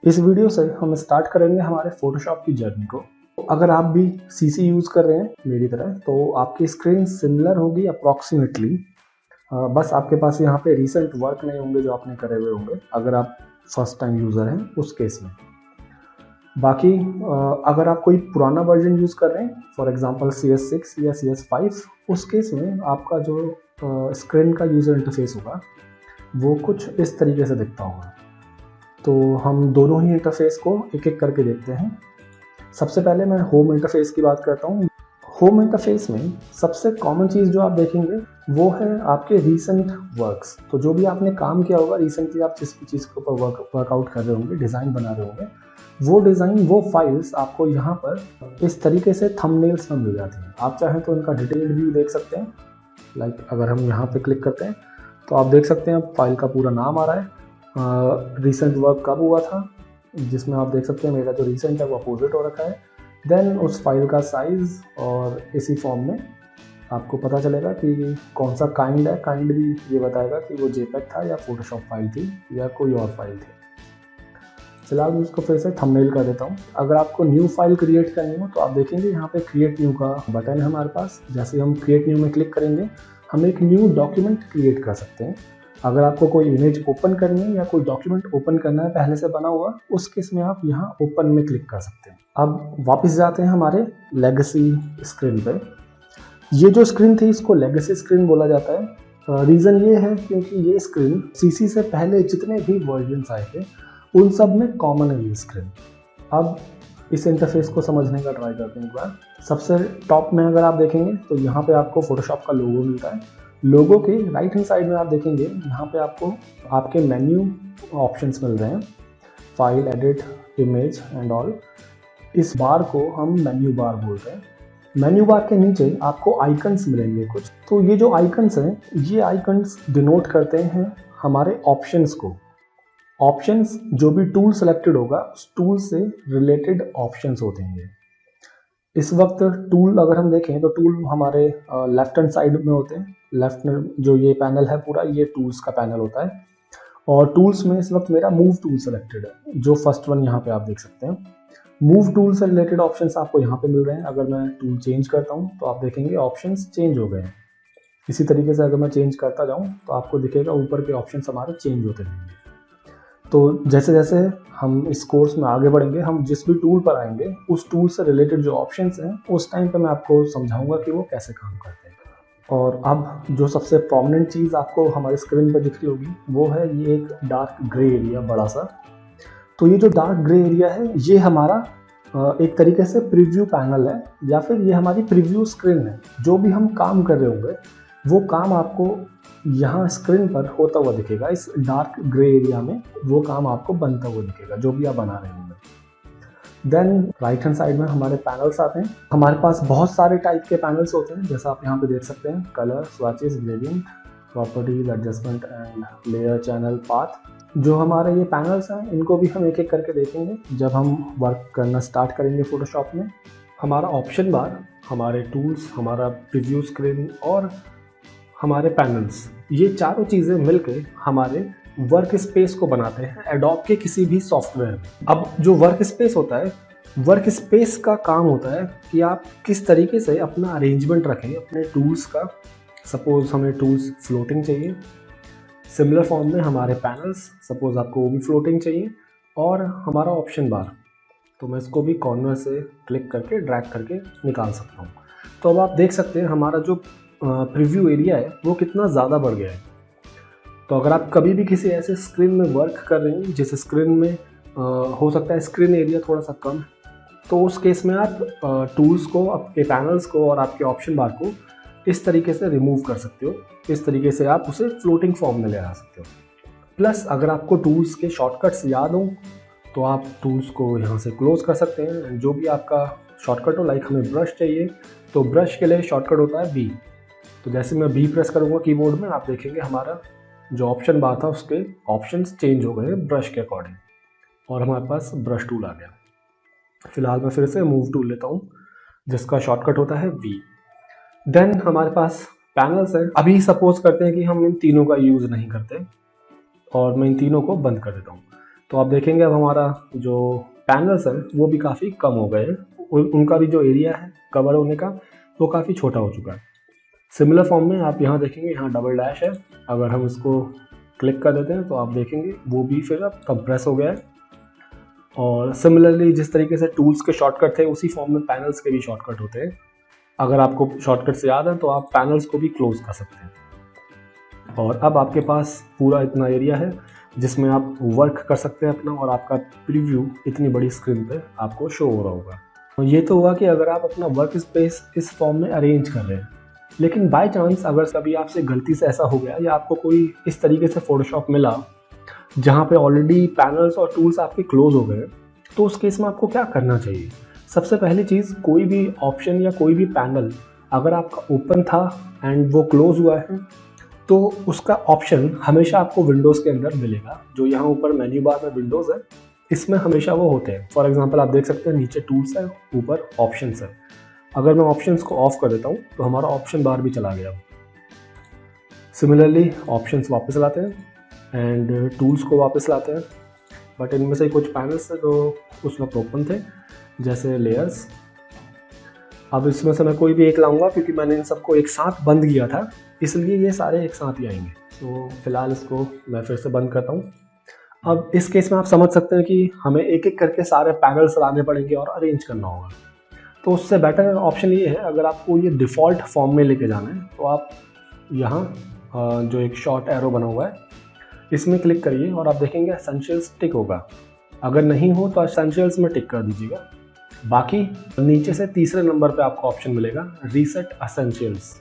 इस वीडियो से हम स्टार्ट करेंगे हमारे फोटोशॉप की जर्नी को। अगर आप भी सीसी यूज़ कर रहे हैं मेरी तरह तो आपकी स्क्रीन सिमिलर होगी अप्रॉक्सीमेटली। बस आपके पास यहाँ पे रीसेंट वर्क नहीं होंगे जो आपने करे हुए होंगे अगर आप फर्स्ट टाइम यूज़र हैं उस केस में। बाकी अगर आप कोई पुराना वर्जन यूज़ कर रहे हैं फॉर एग्जांपल CS6 या CS5, उस केस में आपका जो स्क्रीन का यूज़र इंटरफेस होगा वो कुछ इस तरीके से दिखता होगा। तो हम दोनों ही इंटरफेस को एक एक करके देखते हैं। सबसे पहले मैं होम इंटरफेस की बात करता हूँ। होम इंटरफेस में सबसे कॉमन चीज़ जो आप देखेंगे वो है आपके रीसेंट वर्क्स। तो जो भी आपने काम किया होगा रिसेंटली, आप जिस भी चीज़ के ऊपर वर्कआउट कर रहे होंगे, डिज़ाइन बना रहे होंगे, वो डिज़ाइन, वो फाइल्स आपको यहाँ पर इस तरीके से थंबनेल्स में मिल जाती हैं। आप चाहें तो इनका डिटेल्ड व्यू देख सकते हैं। लाइक अगर हम यहाँ पे क्लिक करते हैं तो आप देख सकते हैं फाइल का पूरा नाम आ रहा है, रिसेंट वर्क कब हुआ था, जिसमें आप देख सकते हैं मेरा जो रिसेंट है वो अपोजिट हो रखा है। देन उस फाइल का साइज़ और इसी फॉर्म में आपको पता चलेगा कि कौन सा काइंड है। काइंड भी ये बताएगा कि वो JPEG था या फोटोशॉप फाइल थी या कोई और फाइल थी। फिलहाल मैं उसको फिर से थंबनेल कर देता हूँ। अगर आपको न्यू फाइल क्रिएट करनी हो तो आप देखेंगे यहाँ पे क्रिएट न्यू का बटन है हमारे पास। जैसे हम क्रिएट न्यू में क्लिक करेंगे हम एक न्यू डॉक्यूमेंट क्रिएट कर सकते हैं। अगर आपको कोई इमेज ओपन करनी है या कोई डॉक्यूमेंट ओपन करना है पहले से बना हुआ, उस केस में आप यहाँ ओपन में क्लिक कर सकते हैं। अब वापस जाते हैं हमारे लेगेसी स्क्रीन पे। ये जो स्क्रीन थी इसको लेगेसी स्क्रीन बोला जाता है। रीज़न ये है क्योंकि ये स्क्रीन सीसी से पहले जितने भी वर्जन्स आए थे उन सब में कॉमन है ये स्क्रीन। अब इस इंटरफेस को समझने का ट्राई करते हैं एक बार। सबसे टॉप में अगर आप देखेंगे तो यहाँ पे आपको फोटोशॉप का लोगो मिलता है। लोगो के राइट हैंड साइड में आप देखेंगे यहाँ पे आपको आपके मेन्यू ऑप्शंस मिल रहे हैं, file, edit, image and all. इस बार को हम मेन्यू बार बोलते हैं। मेन्यू बार के नीचे आपको आइकन्स मिलेंगे कुछ। तो ये जो आइकन्स हैं ये आइकन्स डिनोट करते हैं हमारे ऑप्शंस को। ऑप्शंस जो भी टूल सेलेक्टेड होगा उस टूल से रिलेटेड ऑप्शंस होते हैं। इस वक्त टूल अगर हम देखें तो टूल हमारे लेफ्ट हैंड साइड में होते हैं। लेफ्ट में जो ये पैनल है पूरा, ये टूल्स का पैनल होता है। और टूल्स में इस वक्त मेरा मूव टूल सेलेक्टेड है, जो फर्स्ट वन यहाँ पे आप देख सकते हैं। मूव टूल से रिलेटेड ऑप्शंस आपको यहाँ पे मिल रहे हैं। अगर मैं टूल चेंज करता हूँ तो आप देखेंगे ऑप्शंस चेंज हो गए हैं। इसी तरीके से अगर मैं चेंज करता जाऊँ तो आपको दिखेगा ऊपर के ऑप्शंस हमारे चेंज होते रहेंगे। तो जैसे जैसे हम इस कोर्स में आगे बढ़ेंगे, हम जिस भी टूल पर आएंगे उस टूल से रिलेटेड जो ऑप्शंस हैं उस टाइम पे मैं आपको समझाऊंगा कि वो कैसे काम करते हैं। और अब जो सबसे प्रोमिनेंट चीज़ आपको हमारे स्क्रीन पर दिख रही होगी वो है ये एक डार्क ग्रे एरिया बड़ा सा। तो ये जो डार्क ग्रे एरिया है ये हमारा एक तरीके से प्रीव्यू पैनल है या फिर ये हमारी प्रीव्यू स्क्रीन है। जो भी हम काम कर रहे होंगे वो काम आपको यहाँ स्क्रीन पर होता हुआ दिखेगा। इस डार्क ग्रे एरिया में वो काम आपको बनता हुआ दिखेगा जो भी आप बना रहे होंगे। देन राइट हैंड साइड में हमारे पैनल्स आते हैं। हमारे पास बहुत सारे टाइप के पैनल्स होते हैं जैसा आप यहाँ पे देख सकते हैं। Colour, swatches, gradient, properties, adjustment and layer, channel, path. जो हमारे ये पैनल्स हैं इनको भी हम एक एक करके देखेंगे जब हम वर्क करना स्टार्ट करेंगे फोटोशॉप में। हमारा ऑप्शन बार, हमारे टूल्स, हमारा प्रीव्यू स्क्रीन और हमारे पैनल्स, ये चारों चीज़ें मिलके हमारे वर्क स्पेस को बनाते हैं एडोब के किसी भी सॉफ्टवेयर में। अब जो वर्क स्पेस होता है, वर्क स्पेस का काम होता है कि आप किस तरीके से अपना अरेंजमेंट रखें अपने टूल्स का। सपोज हमें टूल्स फ्लोटिंग चाहिए, सिमिलर फॉर्म में हमारे पैनल्स, सपोज आपको वो भी फ्लोटिंग चाहिए। और हमारा ऑप्शन बार, तो मैं इसको भी कॉर्नर से क्लिक करके ड्रैग करके निकाल सकता हूँ। तो अब आप देख सकते हैं हमारा जो प्रीव्यू एरिया है वो कितना ज़्यादा बढ़ गया है। तो अगर आप कभी भी किसी ऐसे स्क्रीन में वर्क कर रहे हैं जिस स्क्रीन में हो सकता है स्क्रीन एरिया थोड़ा सा कम, तो उस केस में आप टूल्स को, आपके पैनल्स को और आपके ऑप्शन बार को इस तरीके से रिमूव कर सकते हो। इस तरीके से आप उसे फ्लोटिंग फॉर्म में ले आ सकते हो। प्लस अगर आपको टूल्स के शॉर्टकट्स याद हों तो आप टूल्स को यहाँ से क्लोज कर सकते हैं। जो भी आपका शॉर्टकट हो, लाइक हमें ब्रश चाहिए तो ब्रश के लिए शॉर्टकट होता है B। तो जैसे मैं B प्रेस करूँगा कीबोर्ड में, आप देखेंगे हमारा जो ऑप्शन बार था उसके ऑप्शंस चेंज हो गए ब्रश के अकॉर्डिंग और हमारे पास ब्रश टूल आ गया। फिलहाल मैं फिर से मूव टूल लेता हूँ जिसका शॉर्टकट होता है V। देन हमारे पास पैनल्स है। अभी सपोज करते हैं कि हम इन तीनों का यूज़ नहीं करते और मैं इन तीनों को बंद कर देता हूँ। तो आप देखेंगे अब हमारा जो पैनल्स है वो भी काफ़ी कम हो गए हैं, उनका भी जो एरिया है कवर होने का वो काफ़ी छोटा हो चुका है। सिमिलर फॉर्म में आप यहाँ देखेंगे, यहाँ डबल डैश है, अगर हम इसको क्लिक कर देते हैं तो आप देखेंगे वो भी फिर अब कंप्रेस हो गया है। और सिमिलरली जिस तरीके से टूल्स के शॉर्टकट थे उसी फॉर्म में पैनल्स के भी शॉर्टकट होते हैं। अगर आपको शॉर्टकट से याद है तो आप पैनल्स को भी क्लोज कर सकते हैं। और अब आपके पास पूरा इतना एरिया है जिसमें आप वर्क कर सकते हैं अपना, और आपका प्रीव्यू इतनी बड़ी स्क्रीन पे आपको शो हो रहा होगा। तो ये तो हुआ कि अगर आप अपना वर्क स्पेस इस फॉर्म में अरेंज कर रहे हैं। लेकिन बाय चांस अगर कभी आपसे गलती से ऐसा हो गया या आपको कोई इस तरीके से फोटोशॉप मिला जहाँ पे ऑलरेडी पैनल्स और टूल्स आपके क्लोज हो गए, तो उस केस में आपको क्या करना चाहिए? सबसे पहली चीज़, कोई भी ऑप्शन या कोई भी पैनल अगर आपका ओपन था एंड वो क्लोज हुआ है तो उसका ऑप्शन हमेशा आपको विंडोज़ के अंदर मिलेगा। जो यहाँ ऊपर मेन्यू बार में विंडोज़ है इसमें हमेशा वो होते हैं। फॉर एग्जांपल आप देख सकते हैं नीचे टूल्स है, ऊपर ऑप्शंस है। अगर मैं ऑप्शंस को ऑफ कर देता हूँ तो हमारा ऑप्शन बार भी चला गया। सिमिलरली ऑप्शंस वापस लाते हैं एंड टूल्स को वापस लाते हैं, बट इनमें से कुछ पैनल्स थे जो उस वक्त ओपन थे, जैसे लेयर्स। अब इसमें से मैं कोई भी एक लाऊंगा क्योंकि मैंने इन सबको एक साथ बंद किया था, इसलिए ये सारे एक साथ ही आएंगे। तो फिलहाल इसको मैं फिर से बंद करता हूँ। अब इस केस में आप समझ सकते हैं कि हमें एक एक करके सारे पैनल्स लाने पड़ेंगे और अरेंज करना होगा। तो उससे बेटर ऑप्शन ये है, अगर आपको ये डिफ़ॉल्ट फॉर्म में लेके जाना है तो आप यहाँ जो एक शॉर्ट एरो बना हुआ है इसमें क्लिक करिए और आप देखेंगे एसेंशियल्स टिक होगा। अगर नहीं हो तो एसेंशियल्स में टिक कर दीजिएगा। बाकी नीचे से तीसरे नंबर पे आपको ऑप्शन मिलेगा रीसेट एसेंशियल्स,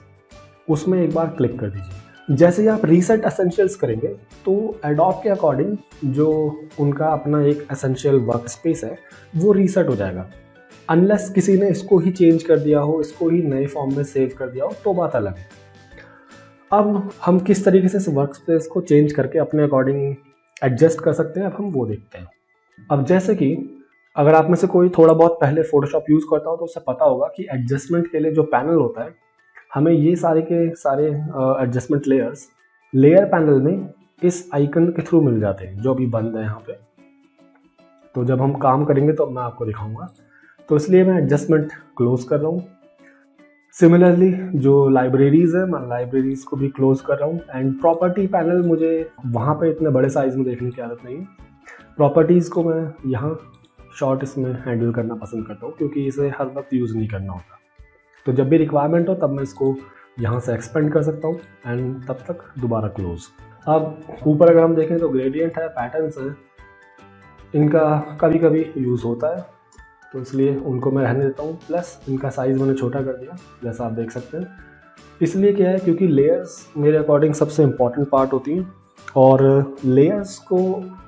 उसमें एक बार क्लिक कर दीजिए। जैसे ही आप रीसेट एसेंशियल्स करेंगे तो एडोब के अकॉर्डिंग जो उनका अपना एक एसेंशियल वर्क स्पेस है वो रीसेट हो जाएगा। अनलेस किसी ने इसको ही चेंज कर दिया हो, इसको ही नए फॉर्म में सेव कर दिया हो तो बात अलग है। अब हम किस तरीके से इस वर्क स्पेस को चेंज करके अपने अकॉर्डिंग एडजस्ट कर सकते हैं, अब हम वो देखते हैं। अब जैसे कि अगर आप में से कोई थोड़ा बहुत पहले फोटोशॉप यूज़ करता हो तो उससे पता होगा कि एडजस्टमेंट के लिए जो पैनल होता है हमें ये सारे के सारे एडजस्टमेंट लेयर्स लेयर पैनल में इस आइकन के थ्रू मिल जाते हैं जो अभी बंद है यहाँ पे। तो जब हम काम करेंगे तो मैं आपको दिखाऊंगा, तो इसलिए मैं एडजस्टमेंट क्लोज कर रहा हूँ। सिमिलरली जो लाइब्रेरीज़ है मैं लाइब्रेरीज़ को भी क्लोज कर रहा हूँ। एंड प्रॉपर्टी पैनल मुझे वहाँ पे इतने बड़े साइज़ में देखने की आदत नहीं है। प्रॉपर्टीज़ को मैं यहाँ शॉर्ट इसमें हैंडल करना पसंद करता हूँ क्योंकि इसे हर वक्त यूज़ नहीं करना होता। तो जब भी रिक्वायरमेंट हो तब मैं इसको यहाँ से एक्सपेंड कर सकता हूँ एंड तब तक दोबारा क्लोज। अब ऊपर अगर हम देखें तो ग्रेडियंट है, पैटर्न्स है, इनका कभी कभी यूज़ होता है तो इसलिए उनको मैं रहने देता हूँ। प्लस इनका साइज़ मैंने छोटा कर दिया जैसा आप देख सकते हैं। इसलिए क्या है, क्योंकि लेयर्स मेरे अकॉर्डिंग सबसे इम्पॉर्टेंट पार्ट होती हैं और लेयर्स को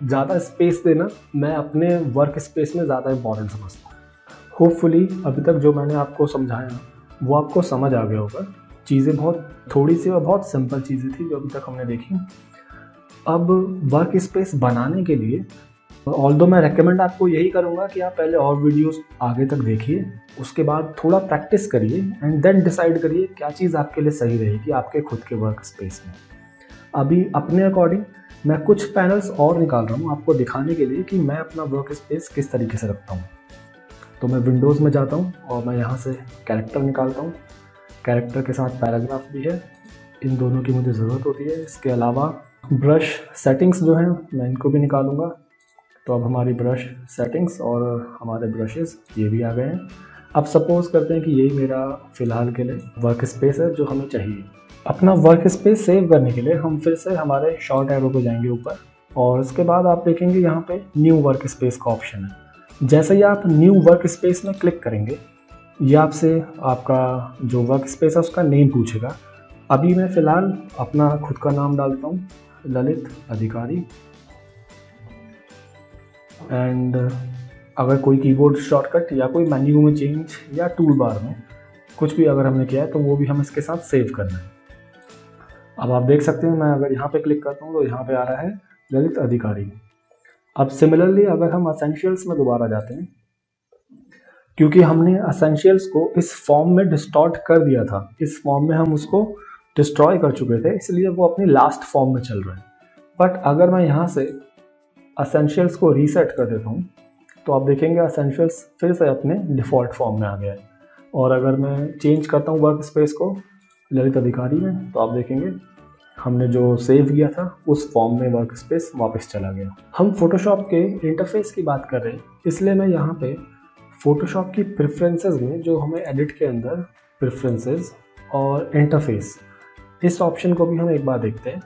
ज़्यादा स्पेस देना मैं अपने वर्क स्पेस में ज़्यादा इम्पॉर्टेंट समझता हूँ। होपफुली अभी तक जो मैंने आपको समझाया वो आपको समझ आ गया होगा। चीज़ें बहुत थोड़ी सी और बहुत सिंपल चीज़ें थी जो अभी तक हमने देखी। अब वर्क स्पेस बनाने के लिए ऑल्दो मैं रेकमेंड आपको यही करूँगा कि आप पहले और वीडियोस आगे तक देखिए, उसके बाद थोड़ा प्रैक्टिस करिए एंड देन डिसाइड करिए क्या चीज़ आपके लिए सही रहेगी आपके खुद के वर्क स्पेस में। अभी अपने अकॉर्डिंग मैं कुछ पैनल्स और निकाल रहा हूँ आपको दिखाने के लिए कि मैं अपना वर्क स्पेस किस तरीके से रखता हूँ। तो मैं विंडोज़ में जाता हूँ और मैं यहाँ से कैरेक्टर निकालता हूँ। कैरेक्टर के साथ पैराग्राफ भी है, इन दोनों की मुझे ज़रूरत होती है। इसके अलावा ब्रश सेटिंग्स जो हैं मैं इनको भी निकालूँगा। तो अब हमारी ब्रश सेटिंग्स और हमारे ब्रशेस ये भी आ गए हैं। अब सपोज़ करते हैं कि यही मेरा फ़िलहाल के लिए वर्क स्पेस है जो हमें चाहिए। अपना वर्क स्पेस सेव करने के लिए हम फिर से हमारे शॉर्ट एरो पे जाएंगे ऊपर और उसके बाद आप देखेंगे यहाँ पे न्यू वर्क स्पेस का ऑप्शन है। जैसे ही आप न्यू वर्क स्पेस में क्लिक करेंगे ये आपसे आपका जो वर्क स्पेस है उसका नेम पूछेगा। अभी मैं फ़िलहाल अपना खुद का नाम डालता हूँ, ललित अधिकारी। एंड अगर कोई कीबोर्ड शॉर्टकट या कोई मेन्यू में चेंज या टूल बार में कुछ भी अगर हमने किया है तो वो भी हम इसके साथ सेव करना है। अब आप देख सकते हैं मैं अगर यहाँ पे क्लिक करता हूँ तो यहाँ पे आ रहा है ललित अधिकारी। अब सिमिलरली अगर हम एसेंशियल्स में दोबारा जाते हैं, क्योंकि हमने एसेंशियल्स को इस फॉर्म में डिस्टॉर्ट कर दिया था, इस फॉर्म में हम उसको डिस्ट्रॉय कर चुके थे, इसलिए वो अपनी लास्ट फॉर्म में चल रहा है। बट अगर मैं यहाँ से असेंशियल्स को रीसेट कर देता हूँ तो आप देखेंगे असेंशियल्स फिर से अपने डिफ़ॉल्ट फॉर्म में आ गया है। और अगर मैं चेंज करता हूँ वर्क स्पेस को ललित अधिकारी में तो आप देखेंगे हमने जो सेव किया था उस फॉर्म में वर्क स्पेस वापस चला गया। हम फोटोशॉप के इंटरफेस की बात कर रहे हैं, इसलिए मैं यहाँ पे फोटोशॉप की प्रेफरेंसेस में जो हमें एडिट के अंदर प्रेफरेंसेस और इंटरफेस, इस ऑप्शन को भी हम एक बार देखते हैं।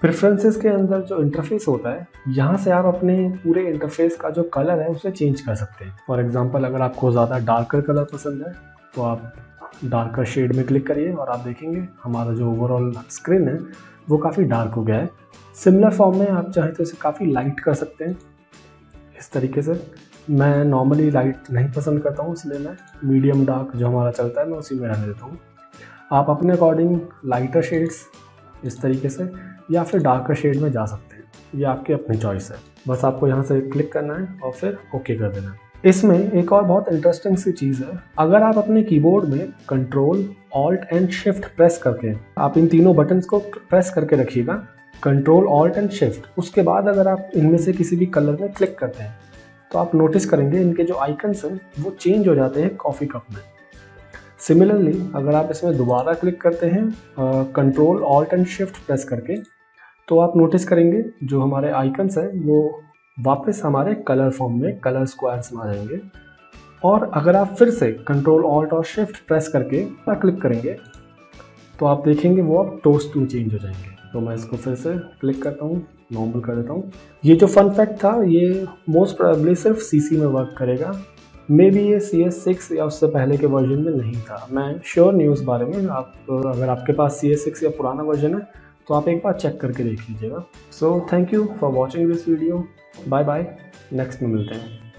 प्रेफरेंसेस के अंदर जो इंटरफेस होता है, यहाँ से आप अपने पूरे इंटरफेस का जो कलर है उसे चेंज कर सकते हैं। फॉर एग्जांपल अगर आपको ज़्यादा डार्कर कलर पसंद है तो आप डार्कर शेड में क्लिक करिए और आप देखेंगे हमारा जो ओवरऑल स्क्रीन है वो काफ़ी डार्क हो गया है। सिमिलर फॉर्म में आप चाहें तो इसे काफ़ी लाइट कर सकते हैं इस तरीके से। मैं नॉर्मली लाइट नहीं पसंद करता हूँ, इसलिए मैं मीडियम डार्क जो हमारा चलता है मैं उसी में रहने देता हूँ। आप अपने अकॉर्डिंग लाइटर शेड्स इस तरीके से या फिर डार्कर शेड में जा सकते हैं, ये आपकी अपनी चॉइस है। बस आपको यहाँ से क्लिक करना है और फिर ओके कर देना है। इसमें एक और बहुत इंटरेस्टिंग सी चीज़ है, अगर आप अपने कीबोर्ड में control alt and shift press करके, आप इन तीनों बटन्स को प्रेस करके रखिएगा, कंट्रोल ऑल्ट एंड शिफ्ट, उसके बाद अगर आप इनमें से किसी भी कलर में क्लिक करते हैं तो आप नोटिस करेंगे इनके जो आइकन्स हैं वो चेंज हो जाते हैं कॉफ़ी कप में। सिमिलरली अगर आप इसमें दोबारा क्लिक करते हैं control alt and shift press करके, तो आप नोटिस करेंगे जो हमारे आइकन्स हैं वो वापस हमारे कलर फॉर्म में कलर स्क्वायर्स में आ जाएंगे। और अगर आप फिर से कंट्रोल ऑल्ट और शिफ्ट प्रेस करके क्लिक करेंगे तो आप देखेंगे वो अब टोस्ट में चेंज हो जाएंगे। तो मैं इसको फिर से क्लिक करता हूँ, नॉर्मल कर देता हूँ। ये जो फन फैक्ट था ये मोस्ट प्रोबेबली सिर्फ CC में वर्क करेगा, मे बी ये CS6 या उससे पहले के वर्जन में नहीं था, मैं श्योर नहीं उस बारे में। आप अगर आपके पास CS6 या पुराना वर्जन है तो आप एक बार चेक करके देख लीजिएगा। So thank you for watching this video, bye bye, next में मिलते हैं।